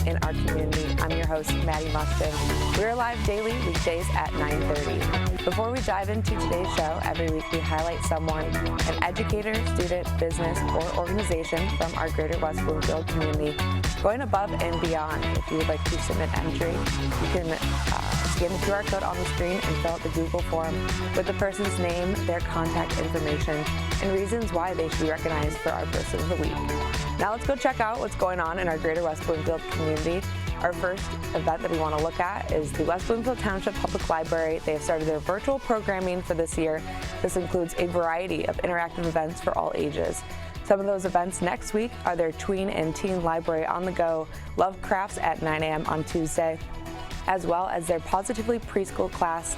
in our community. I'm your host, Maddie Mustin. We're live daily, weekdays at 9:30. Before we dive into today's show, every week we highlight someone, an educator, student, business, or organization from our greater West Bloomfield community, going above and beyond. If you would like to submit entry, you can scan the QR code on the screen and fill out the Google form with the person's name, their contact information, and reasons why they should be recognized for our Person of the Week. Now let's go check out what's going on in our greater West Bloomfield community. Our first event that we want to look at is the West Bloomfield Township Public Library. They have started their virtual programming for this year. This includes a variety of interactive events for all ages. Some of those events next week are their Tween and Teen Library on the Go, Love Crafts at 9 a.m. on Tuesday, as well as their Positively Preschool class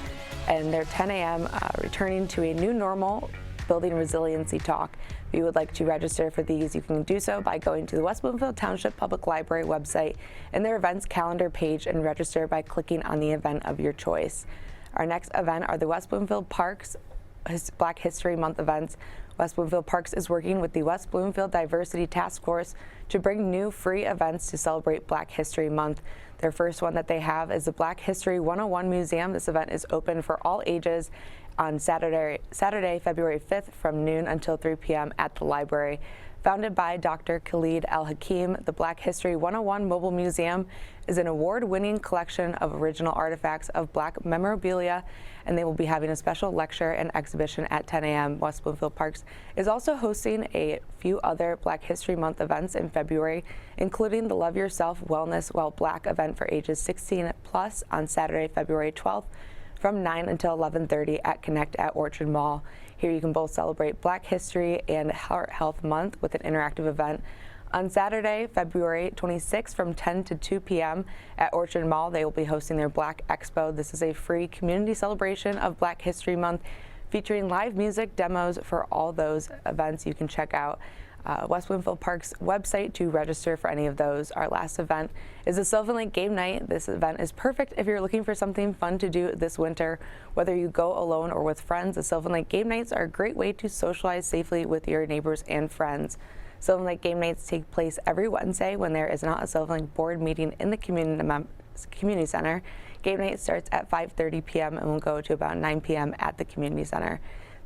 and their 10 a.m. Returning to a New Normal Building Resiliency Talk. If you would like to register for these, you can do so by going to the West Bloomfield Township Public Library website and their events calendar page and register by clicking on the event of your choice. Our next event are the West Bloomfield Parks Black History Month events. West Bloomfield Parks is working with the West Bloomfield Diversity Task Force to bring new free events to celebrate Black History Month. Their first one that they have is the Black History 101 Museum. This event is open for all ages on Saturday, February 5th from noon until 3 p.m. at the library. Founded by Dr. Khalid Al-Hakim, the Black History 101 Mobile Museum is an award-winning collection of original artifacts of Black memorabilia, and they will be having a special lecture and exhibition at 10 a.m. West Bloomfield Parks is also hosting a few other Black History Month events in February, including the Love Yourself Wellness While Black event for ages 16 plus on Saturday, February 12th from 9 until 11:30 at Connect at Orchard Mall. Here you can both celebrate Black History and Heart Health Month with an interactive event. On Saturday, February 26th from 10 to 2 p.m. at Orchard Mall, they will be hosting their Black Expo. This is a free community celebration of Black History Month featuring live music demos for all those events. You can check out West Bloomfield Park's website to register for any of those. Our last event is the Sylvan Lake Game Night. This event is perfect if you're looking for something fun to do this winter. Whether you go alone or with friends, the Sylvan Lake Game Nights are a great way to socialize safely with your neighbors and friends. Sylvan Lake Game Nights take place every Wednesday when there is not a Sylvan Lake board meeting in the community center. Game night starts at 5:30 p.m. and will go to about 9 p.m. at the community center.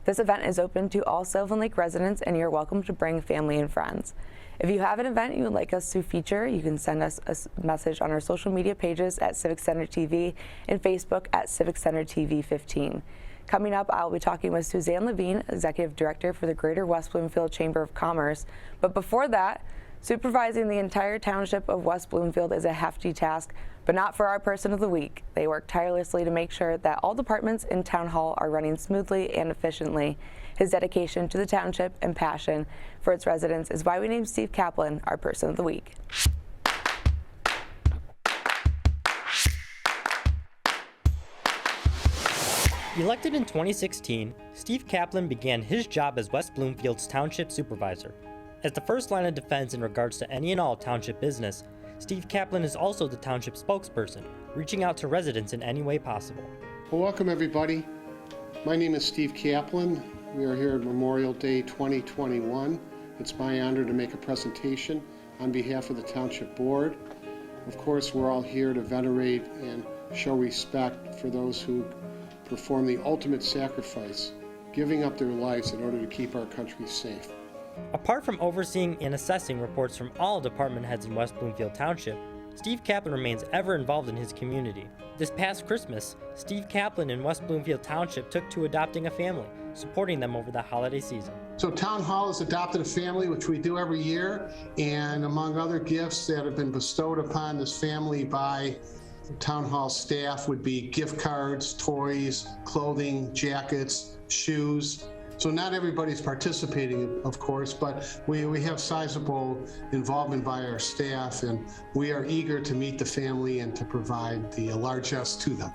This event is open to all Sylvan Lake residents, and you're welcome to bring family and friends. If you have an event you would like us to feature, you can send us a message on our social media pages at Civic Center TV and Facebook at Civic Center TV 15. Coming up, I'll be talking with Suzanne Levine, Executive Director for the Greater West Bloomfield Chamber of Commerce. But before that, supervising the entire township of West Bloomfield is a hefty task, but not for our Person of the Week. They work tirelessly to make sure that all departments in Town Hall are running smoothly and efficiently. His dedication to the township and passion for its residents is why we named Steve Kaplan our Person of the Week. Elected in 2016, Steve Kaplan began his job as West Bloomfield's Township Supervisor. As the first line of defense in regards to any and all township business, Steve Kaplan is also the township spokesperson, reaching out to residents in any way possible. Well, welcome everybody. My name is Steve Kaplan. We are here at Memorial Day 2021. It's my honor to make a presentation on behalf of the Township Board. Of course, we're all here to venerate and show respect for those who perform the ultimate sacrifice, giving up their lives in order to keep our country safe. Apart from overseeing and assessing reports from all department heads in West Bloomfield Township, Steve Kaplan remains ever involved in his community. This past Christmas, Steve Kaplan in West Bloomfield Township took to adopting a family, supporting them over the holiday season. So Town Hall has adopted a family, which we do every year, and among other gifts that have been bestowed upon this family by Town Hall staff would be gift cards, toys, clothing, jackets, shoes. So not everybody's participating, of course, but we have sizable involvement by our staff, and we are eager to meet the family and to provide the largesse to them.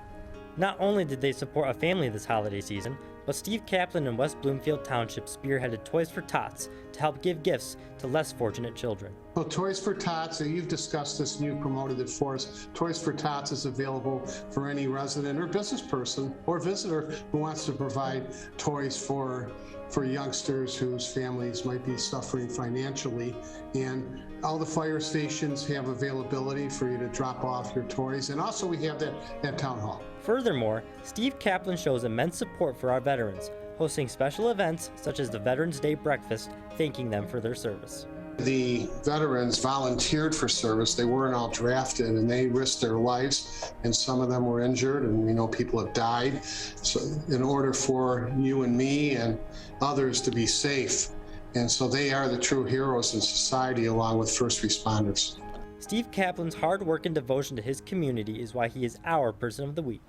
Not only did they support a family this holiday season, but Steve Kaplan and West Bloomfield Township spearheaded Toys for Tots to help give gifts to less fortunate children. Well, Toys for Tots, you've discussed this and you promoted it for us. Toys for Tots is available for any resident or business person or visitor who wants to provide toys for for youngsters whose families might be suffering financially. And all the fire stations have availability for you to drop off your toys. And also we have that at Town Hall. Furthermore, Steve Kaplan shows immense support for our veterans, hosting special events such as the Veterans Day Breakfast, thanking them for their service. The veterans volunteered for service. They weren't all drafted, and they risked their lives, and some of them were injured, and we know people have died. So in order for you and me and others to be safe, and so they are the true heroes in society along with first responders. Steve Kaplan's hard work and devotion to his community is why he is our Person of the Week.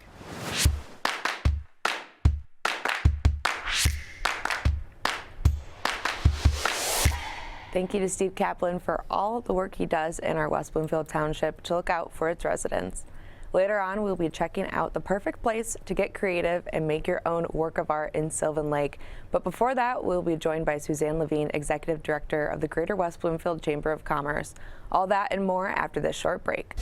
Thank you to Steve Kaplan for all the work he does in our West Bloomfield Township to look out for its residents. Later on, we'll be checking out the perfect place to get creative and make your own work of art in Sylvan Lake. But before that, we'll be joined by Suzanne Levine, Executive Director of the Greater West Bloomfield Chamber of Commerce. All that and more after this short break.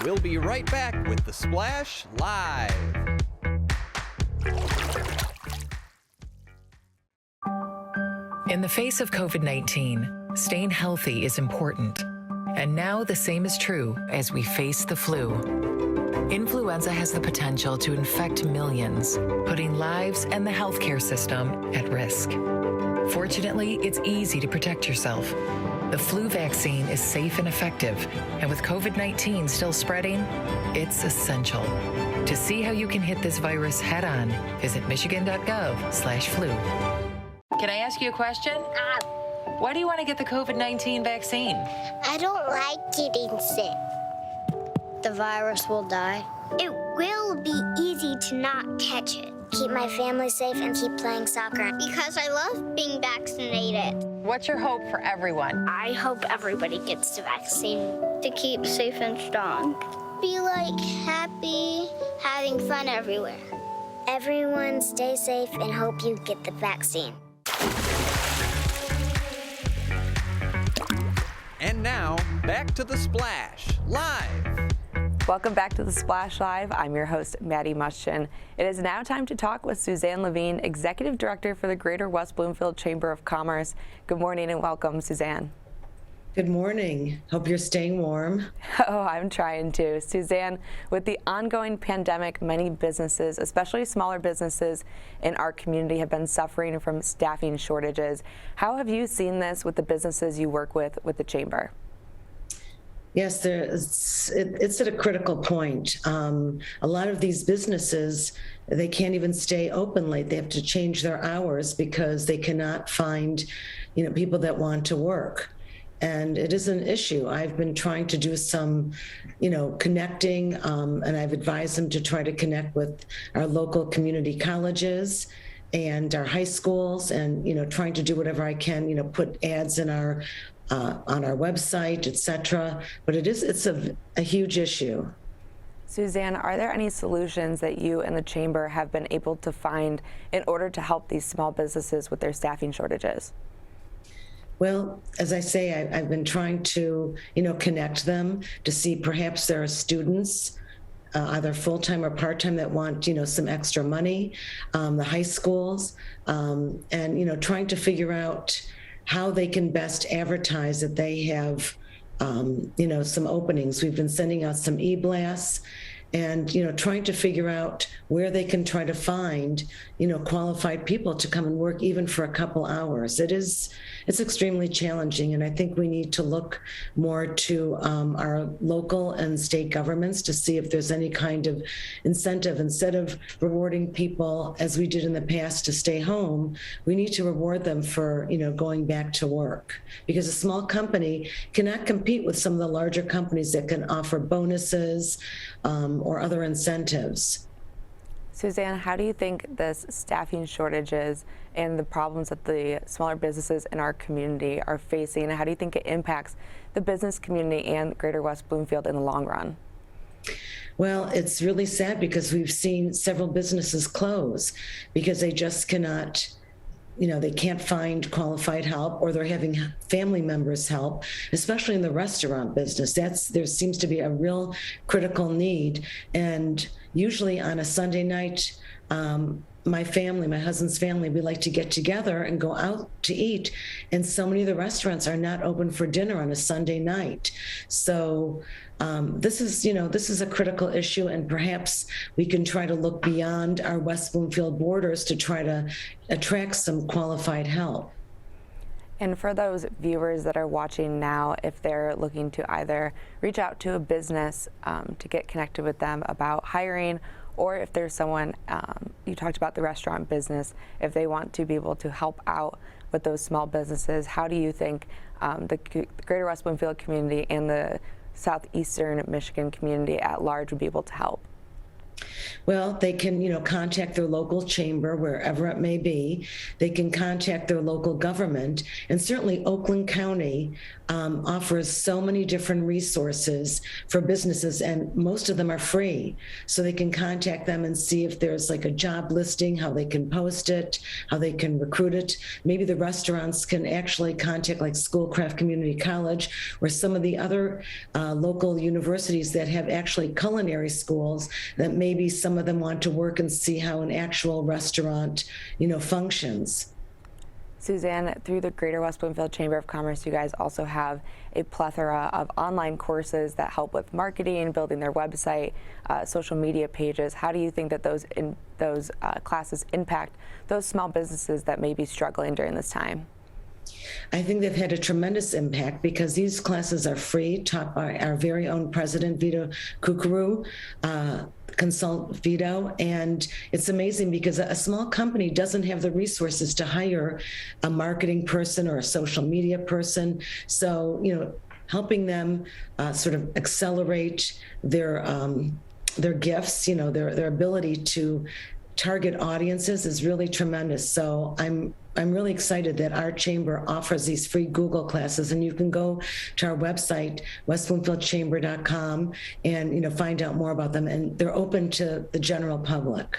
We'll be right back with The Splash Live. In the face of COVID-19, staying healthy is important. And now the same is true as we face the flu. Influenza has the potential to infect millions, putting lives and the healthcare system at risk. Fortunately, it's easy to protect yourself. The flu vaccine is safe and effective, and with COVID-19 still spreading, it's essential. To see how you can hit this virus head-on, visit michigan.gov/flu. Can I ask you a question? Why do you want to get the COVID-19 vaccine? I don't like getting sick. The virus will die. It will be easy to not catch it. Keep my family safe and keep playing soccer. Because I love being vaccinated. What's your hope for everyone? I hope everybody gets the vaccine to keep safe and strong. Be like happy, having fun everywhere. Everyone stay safe and hope you get the vaccine. And now, back to The Splash Live. Welcome back to The Splash Live. I'm your host, Maddie Muschin. It is now time to talk with Suzanne Levine, Executive Director for the Greater West Bloomfield Chamber of Commerce. Good morning and welcome, Suzanne. Good morning. Hope you're staying warm. Oh, I'm trying to. Suzanne, with the ongoing pandemic, many businesses, especially smaller businesses in our community, have been suffering from staffing shortages. How have you seen this with the businesses you work with the Chamber? Yes, it's at a critical point. A lot of these businesses, they can't even stay open late. They have to change their hours because they cannot find, people that want to work. And it is an issue. I've been trying to do some, connecting, and I've advised them to try to connect with our local community colleges and our high schools, and trying to do whatever I can, put ads in our on our website, etc. But it's a huge issue. Suzanne, are there any solutions that you and the Chamber have been able to find in order to help these small businesses with their staffing shortages? Well, as I say, I've been trying to, connect them to see perhaps there are students, either full-time or part-time, that want, some extra money, the high schools, and, trying to figure out how they can best advertise that they have, some openings. We've been sending out some e-blasts and, trying to figure out where they can try to find, qualified people to come and work even for a couple hours. It's extremely challenging, and I think we need to look more to our local and state governments to see if there's any kind of incentive. Instead of rewarding people, as we did in the past, to stay home, we need to reward them for, going back to work. Because a small company cannot compete with some of the larger companies that can offer bonuses or other incentives. Suzanne, how do you think this staffing shortages and the problems that the smaller businesses in our community are facing, how do you think it impacts the business community and Greater West Bloomfield in the long run? Well, it's really sad because we've seen several businesses close because they just cannot, they can't find qualified help, or they're having family members help, especially in the restaurant business. There seems to be a real critical need. And usually on a Sunday night, my family, my husband's family, we like to get together and go out to eat. And so many of the restaurants are not open for dinner on a Sunday night. So this is a critical issue, and perhaps we can try to look beyond our West Bloomfield borders to try to attract some qualified help. And for those viewers that are watching now, if they're looking to either reach out to a business to get connected with them about hiring, or if there's someone, you talked about the restaurant business, if they want to be able to help out with those small businesses, how do you think the Greater West Bloomfield community and the Southeastern Michigan community at large would be able to help? Well, they can, contact their local chamber, wherever it may be. They can contact their local government. And certainly Oakland County offers so many different resources for businesses, and most of them are free. So they can contact them and see if there's like a job listing, how they can post it, how they can recruit it. Maybe the restaurants can actually contact like Schoolcraft Community College or some of the other local universities that have actually culinary schools that maybe some of them want to work and see how an actual restaurant, functions. Suzanne, through the Greater West Bloomfield Chamber of Commerce, you guys also have a plethora of online courses that help with marketing, building their website, social media pages. How do you think that those classes impact those small businesses that may be struggling during this time? I think they've had a tremendous impact because these classes are free, taught by our very own president, Vito Kukuru, Consult Vito. And it's amazing because a small company doesn't have the resources to hire a marketing person or a social media person. So, helping them sort of accelerate their gifts, their ability to target audiences is really tremendous. So I'm really excited that our chamber offers these free Google classes, and you can go to our website, westbloomfieldchamber.com, and find out more about them, and they're open to the general public.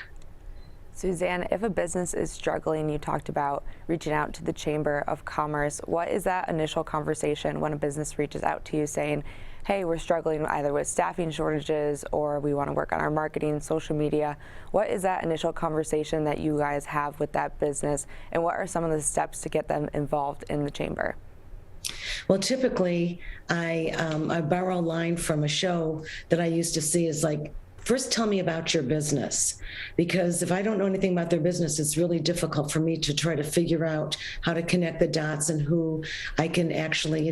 Suzanne, if a business is struggling, you talked about reaching out to the Chamber of Commerce. What is that initial conversation when a business reaches out to you saying, hey, we're struggling either with staffing shortages or we want to work on our marketing, social media? What is that initial conversation that you guys have with that business, and what are some of the steps to get them involved in the chamber? Well, typically, I borrow a line from a show that I used to see is like, first tell me about your business, because if I don't know anything about their business, it's really difficult for me to try to figure out how to connect the dots and who I can actually,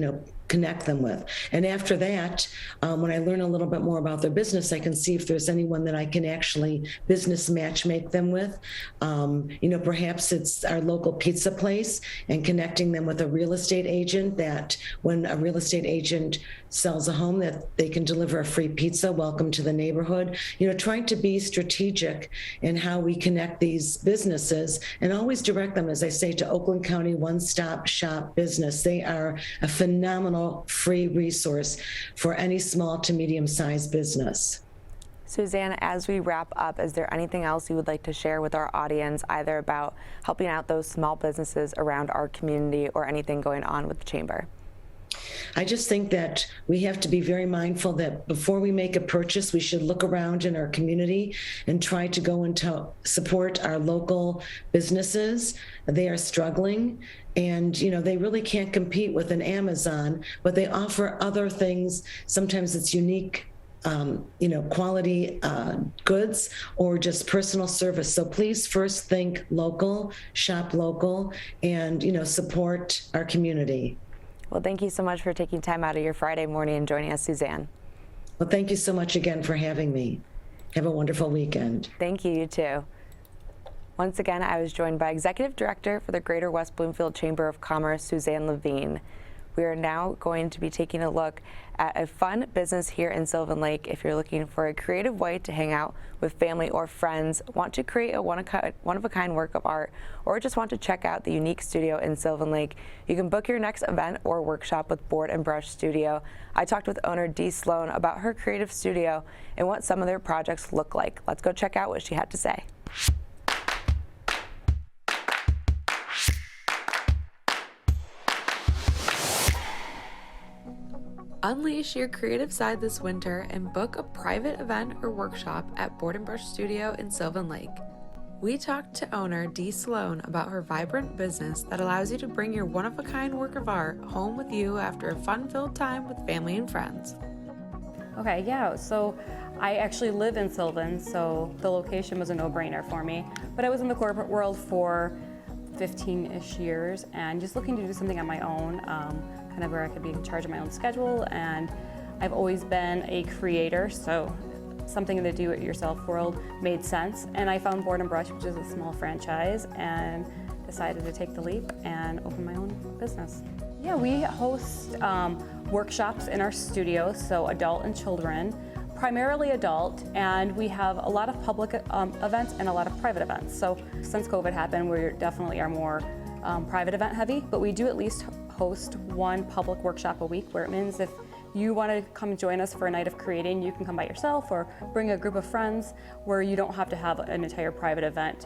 connect them with. And after that, when I learn a little bit more about their business, I can see if there's anyone that I can actually business match make them with. Perhaps it's our local pizza place and connecting them with a real estate agent, that when a real estate agent sells a home, that they can deliver a free pizza, welcome to the neighborhood. Trying to be strategic in how we connect these businesses and always direct them, as I say, to Oakland County One-Stop Shop Business. They are a phenomenal free resource for any small to medium-sized business. Suzanne, as we wrap up, is there anything else you would like to share with our audience, either about helping out those small businesses around our community or anything going on with the chamber? I just think that we have to be very mindful that before we make a purchase, we should look around in our community and try to go into support our local businesses. They are struggling, and they really can't compete with an Amazon, but they offer other things. Sometimes it's unique quality goods or just personal service. So please first think local, shop local, and support our community. Well, thank you so much for taking time out of your Friday morning and joining us, Suzanne. Well, thank you so much again for having me. Have a wonderful weekend. Thank you, you too. Once again, I was joined by Executive Director for the Greater West Bloomfield Chamber of Commerce, Suzanne Levine. We are now going to be taking a look at a fun business here in Sylvan Lake. If you're looking for a creative way to hang out with family or friends, want to create a one-of-a-kind work of art, or just want to check out the unique studio in Sylvan Lake, you can book your next event or workshop with Boredom Brush Studio. I talked with owner Dee Sloan about her creative studio and what some of their projects look like. Let's go check out what she had to say. Unleash your creative side this winter and book a private event or workshop at Boredom Brush Studio in Sylvan Lake. We talked to owner Dee Sloan about her vibrant business that allows you to bring your one-of-a-kind work of art home with you after a fun-filled time with family and friends. Okay, yeah, so I actually live in Sylvan, so the location was a no-brainer for me. But I was in the corporate world for 15-ish years and just looking to do something on my own, kind of where I could be in charge of my own schedule. And I've always been a creator, so something in the do-it-yourself world made sense. And I found Boredom Brush, which is a small franchise, and decided to take the leap and open my own business. Yeah, we host workshops in our studio, so adult and children, primarily adult, and we have a lot of public events and a lot of private events. So since COVID happened, we definitely are more private event heavy, but we do at least host one public workshop a week, where it means if you want to come join us for a night of creating, you can come by yourself or bring a group of friends, where you don't have to have an entire private event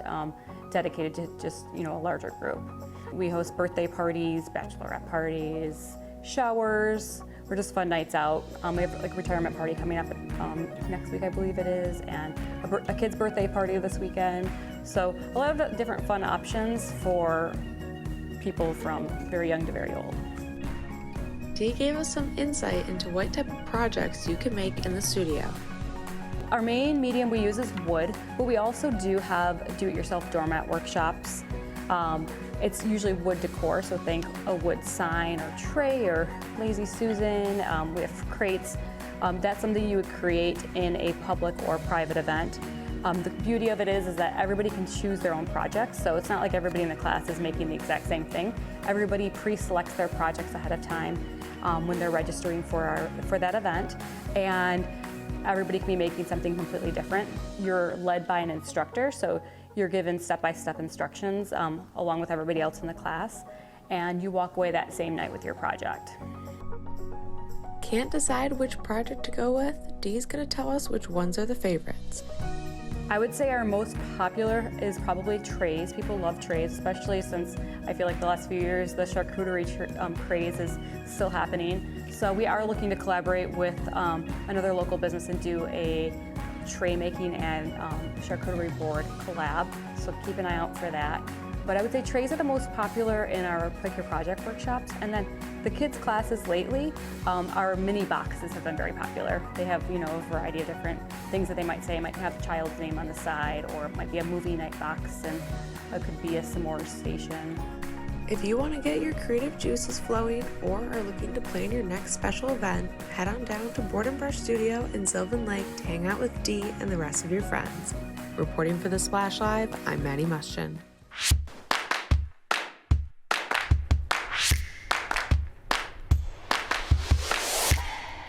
dedicated to just, a larger group. We host birthday parties, bachelorette parties, showers. We're just fun nights out. We have like a retirement party coming up next week, I believe it is, and a kid's birthday party this weekend. So a lot of different fun options for people from very young to very old. Dee gave us some insight into what type of projects you can make in the studio. Our main medium we use is wood, but we also do have do-it-yourself doormat workshops. It's usually wood decor, so think a wood sign or tray or Lazy Susan. We have crates. That's something you would create in a public or private event. The beauty of it is that everybody can choose their own projects, so it's not like everybody in the class is making the exact same thing. Everybody pre-selects their projects ahead of time when they're registering for that event, and everybody can be making something completely different. You're led by an instructor, so you're given step-by-step instructions along with everybody else in the class, and you walk away that same night with your project. Can't decide which project to go with? Dee's gonna tell us which ones are the favorites. I would say our most popular is probably trays. People love trays, especially since I feel like the last few years the charcuterie craze is still happening. So we are looking to collaborate with another local business and do a tray making and charcuterie board collab, so keep an eye out for that. But I would say trays are the most popular in our Pick Your Project workshops, and then the kids' classes lately, our mini boxes have been very popular. They have a variety of different things that they might say. It might have a child's name on the side, or it might be a movie night box, and it could be a s'mores station. If you want to get your creative juices flowing or are looking to plan your next special event, head on down to Boredom Brush Studio in Sylvan Lake to hang out with Dee and the rest of your friends. Reporting for The Splash Live, I'm Maddie Muschin.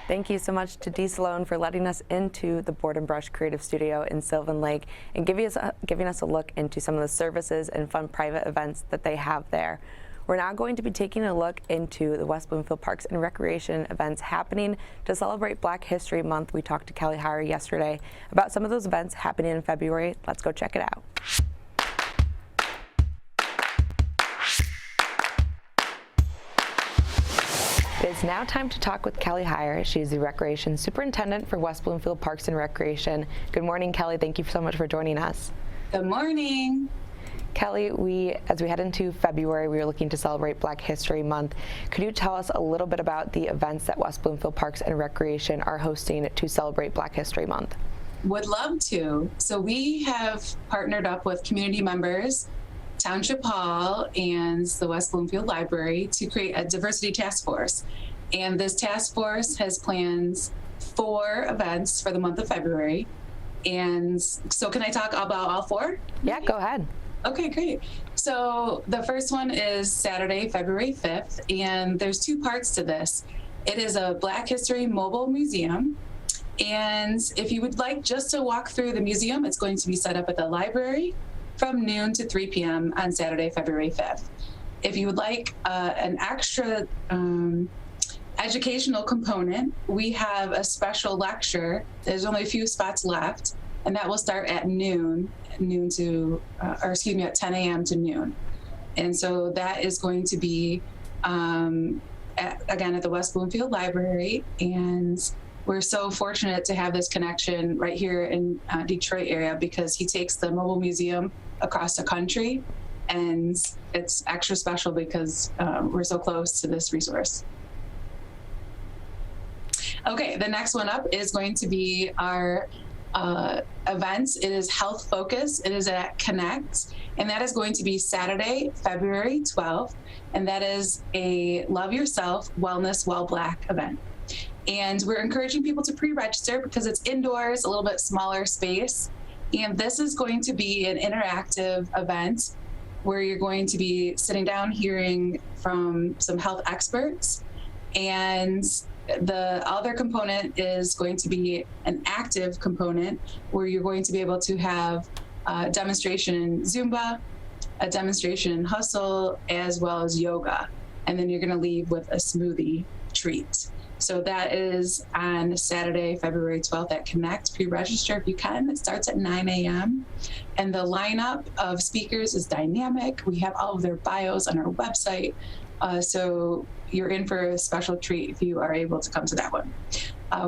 Thank you so much to Dee Sloan for letting us into the Boredom Brush Creative Studio in Sylvan Lake and giving us a look into some of the services and fun private events that they have there. We're now going to be taking a look into the West Bloomfield Parks and Recreation events happening to celebrate Black History Month. We talked to Kelly Heyer yesterday about some of those events happening in February. Let's go check it out. It's now time to talk with Kelly Heyer. She's the Recreation Superintendent for West Bloomfield Parks and Recreation. Good morning, Kelly. Thank you so much for joining us. Good morning. Kelly, as we head into February, we are looking to celebrate Black History Month. Could you tell us a little bit about the events that West Bloomfield Parks and Recreation are hosting to celebrate Black History Month? Would love to. So we have partnered up with community members, Township Hall, and the West Bloomfield Library to create a diversity task force. And this task force has plans 4 events for the month of February. And so can I talk about all 4? Yeah, go ahead. Okay, great. So the first one is Saturday, February 5th, and there's 2 parts to this. It is a Black History mobile museum. And if you would like just to walk through the museum, it's going to be set up at the library from noon to 3 p.m. on Saturday, February 5th. If you would like an extra educational component, we have a special lecture. There's only a few spots left, and that will start at at 10 a.m. to noon. And so that is going to be, again, at the West Bloomfield Library. And we're so fortunate to have this connection right here in Detroit area, because he takes the mobile museum across the country. And it's extra special because we're so close to this resource. Okay, the next one up is going to be our events. It is health focused. It is at Connect, and that is going to be Saturday, February 12th, and that is a Love Yourself Wellness Well Black event. And we're encouraging people to pre-register because it's indoors, a little bit smaller space. And this is going to be an interactive event where you're going to be sitting down hearing from some health experts. And the other component is going to be an active component where you're going to be able to have a demonstration in Zumba, a demonstration in hustle, as well as yoga. And then you're going to leave with a smoothie treat. So that is on Saturday, February 12th at Connect. Pre-register if you can. It starts at 9 a.m. And the lineup of speakers is dynamic. We have all of their bios on our website. So you're in for a special treat if you are able to come to that one.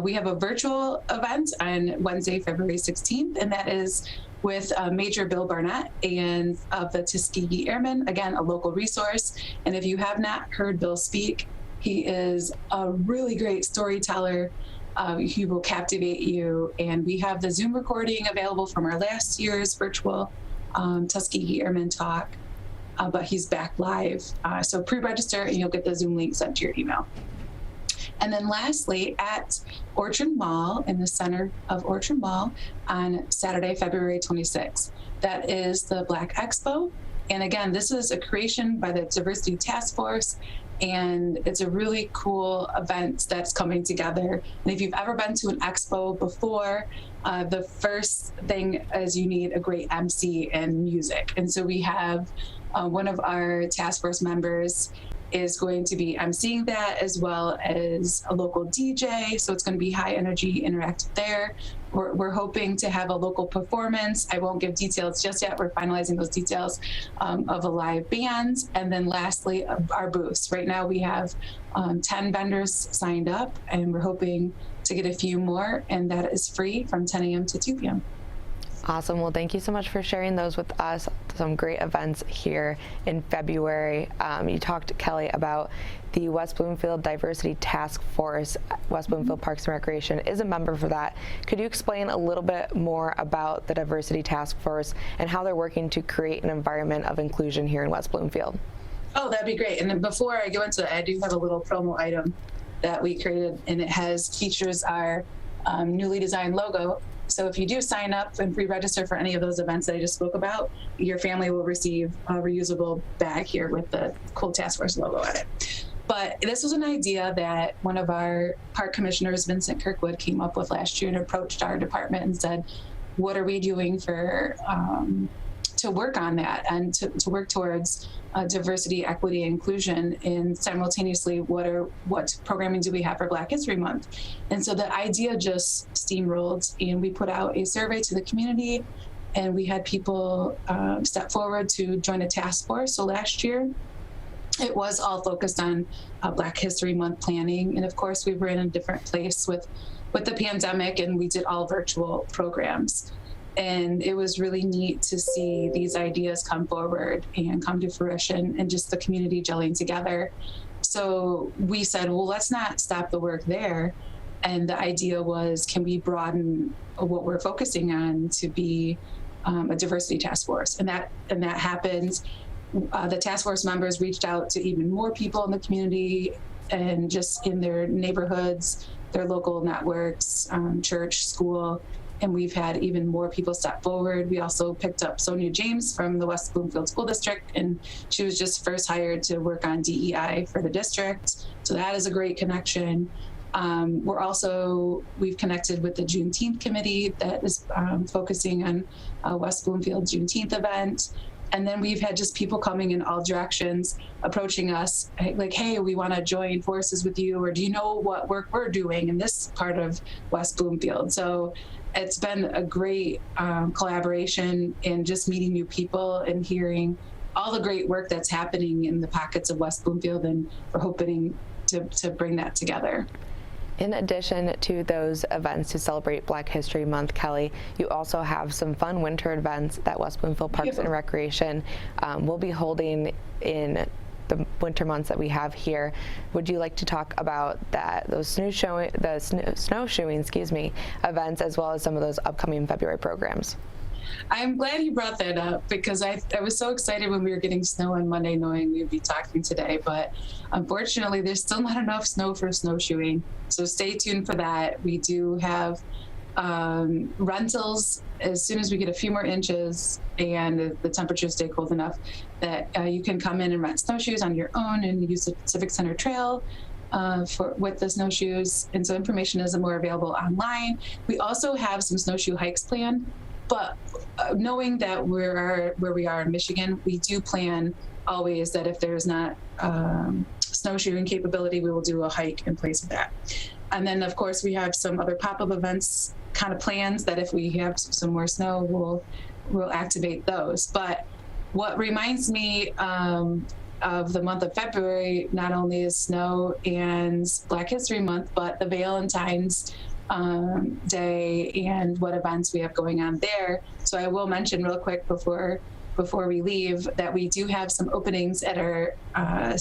We have a virtual event on Wednesday, February 16th, and that is with Major Bill Barnett and of the Tuskegee Airmen, again, a local resource. And if you have not heard Bill speak, he is a really great storyteller. He will captivate you. And we have the Zoom recording available from our last year's virtual Tuskegee Airmen talk, but he's back live. So pre-register and you'll get the Zoom link sent to your email. And then lastly, at Orchard Mall, in the center of Orchard Mall, on Saturday, February 26th, that is the Black Expo. And again, this is a creation by the Diversity Task Force, and it's a really cool event that's coming together. And if you've ever been to an expo before, the first thing is you need a great MC and music. And so we have one of our task force members is going to be emceeing that, as well as a local DJ. So it's going to be high energy, interactive there. We're hoping to have a local performance. I won't give details just yet. We're finalizing those details of a live band. And then lastly, our booths. Right now we have 10 vendors signed up, and we're hoping to get a few more, and that is free from 10 a.m. to 2 p.m. Awesome. Well, thank you so much for sharing those with us. Some great events here in February. You talked, Kelly, about the West Bloomfield Diversity Task Force. West Bloomfield Parks and Recreation is a member for that. Could you explain a little bit more about the Diversity Task Force and how they're working to create an environment of inclusion here in West Bloomfield? Oh, that'd be great. And then before I go into it, I do have a little promo item that we created, and it features our newly designed logo. So if you do sign up and pre-register for any of those events that I just spoke about, your family will receive a reusable bag here with the cool task force logo on it. But this was an idea that one of our park commissioners, Vincent Kirkwood, came up with last year and approached our department and said, what are we doing for to work on that and to work towards diversity, equity, inclusion, and simultaneously what programming do we have for Black History Month? And so the idea just steamrolled, and we put out a survey to the community, and we had people step forward to join a task force. So last year, it was all focused on Black History Month planning, and of course we were in a different place with the pandemic, and we did all virtual programs. And it was really neat to see these ideas come forward and come to fruition, and just the community gelling together. So we said, well, let's not stop the work there. And the idea was, can we broaden what we're focusing on to be a diversity task force? And that happened. The task force members reached out to even more people in the community and just in their neighborhoods, their local networks, church, school. And we've had even more people step forward. We also picked up Sonia James from the West Bloomfield School District, and she was just first hired to work on DEI for the district. So that is a great connection. We've connected with the Juneteenth committee that is focusing on West Bloomfield Juneteenth event. And then we've had just people coming in all directions, approaching us like, hey, we want to join forces with you, or do you know what work we're doing in this part of West Bloomfield? So it's been a great collaboration in just meeting new people and hearing all the great work that's happening in the pockets of West Bloomfield, and we're hoping to bring that together. In addition to those events to celebrate Black History Month, Kelly, you also have some fun winter events that West Bloomfield Parks and Recreation will be holding in the winter months that we have here. Would you like to talk about those snowshoeing events, as well as some of those upcoming February programs? I'm glad you brought that up, because I was so excited when we were getting snow on Monday knowing we'd be talking today, but unfortunately there's still not enough snow for snowshoeing. So stay tuned for that. We do have rentals as soon as we get a few more inches and the temperatures stay cold enough that you can come in and rent snowshoes on your own and use the Civic Center Trail with the snowshoes. And so information is more available online. We also have some snowshoe hikes planned. But knowing that where we are in Michigan, we do plan always that if there's not snowshoeing capability, we will do a hike in place of that. And then, of course, we have some other pop-up events kind of plans that if we have some more snow, we'll activate those. But what reminds me of the month of February, not only is snow and Black History Month, but the Valentine's Day and what events we have going on there. So I will mention real quick before we leave that we do have some openings at our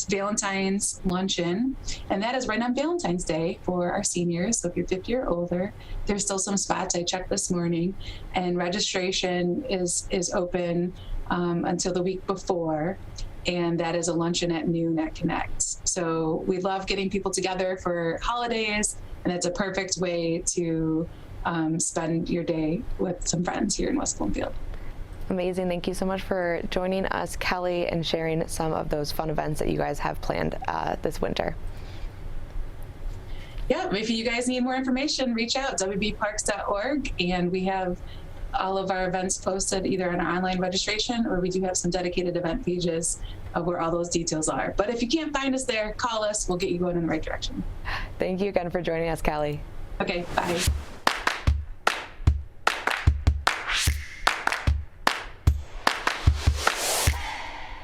Valentine's luncheon, and that is right on Valentine's Day for our seniors. So if you're 50 or older, there's still some spots. I checked this morning, and registration is open until the week before. And that is a luncheon at noon at Connect. So we love getting people together for holidays, and it's a perfect way to spend your day with some friends here in West Bloomfield. Amazing. Thank you so much for joining us, Kelly, and sharing some of those fun events that you guys have planned this winter. Yeah, if you guys need more information, reach out, wbparks.org, and we have all of our events posted either on our online registration, or we do have some dedicated event pages where all those details are. But if you can't find us there, call us. We'll get you going in the right direction. Thank you again for joining us, Kelly. Okay, bye.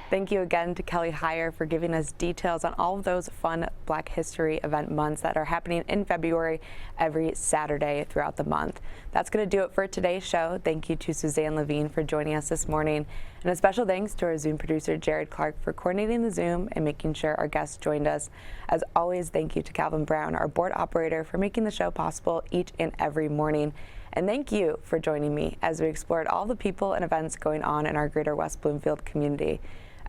Thank you again to Kelly Heyer for giving us details on all of those fun Black History event months that are happening in February every Saturday throughout the month. That's going to do it for today's show. Thank you to Suzanne Levine for joining us this morning. And a special thanks to our Zoom producer, Jared Clark, for coordinating the Zoom and making sure our guests joined us. As always, thank you to Calvin Brown, our board operator, for making the show possible each and every morning. And thank you for joining me as we explored all the people and events going on in our greater West Bloomfield community.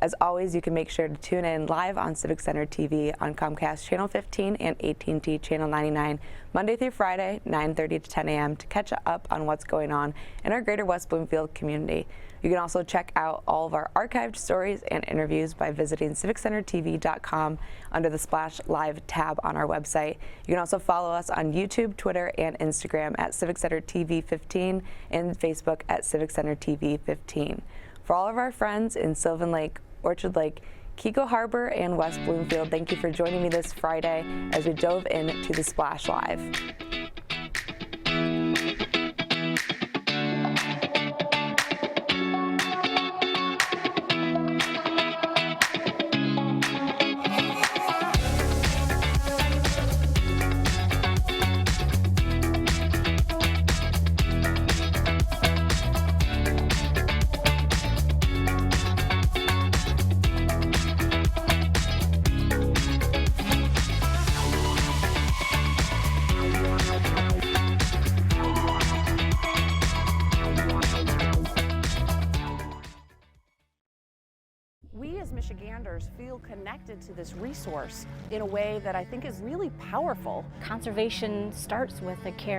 As always, you can make sure to tune in live on Civic Center TV on Comcast Channel 15 and AT&T Channel 99, Monday through Friday, 9:30 to 10 a.m. to catch up on what's going on in our greater West Bloomfield community. You can also check out all of our archived stories and interviews by visiting civiccentertv.com under the Splash Live tab on our website. You can also follow us on YouTube, Twitter, and Instagram at Civic Center TV 15 and Facebook at Civic Center TV 15. For all of our friends in Sylvan Lake, Orchard Lake, Kiko Harbor, and West Bloomfield, thank you for joining me this Friday as we dove into the Splash Live. Michiganders feel connected to this resource in a way that I think is really powerful. Conservation starts with a caring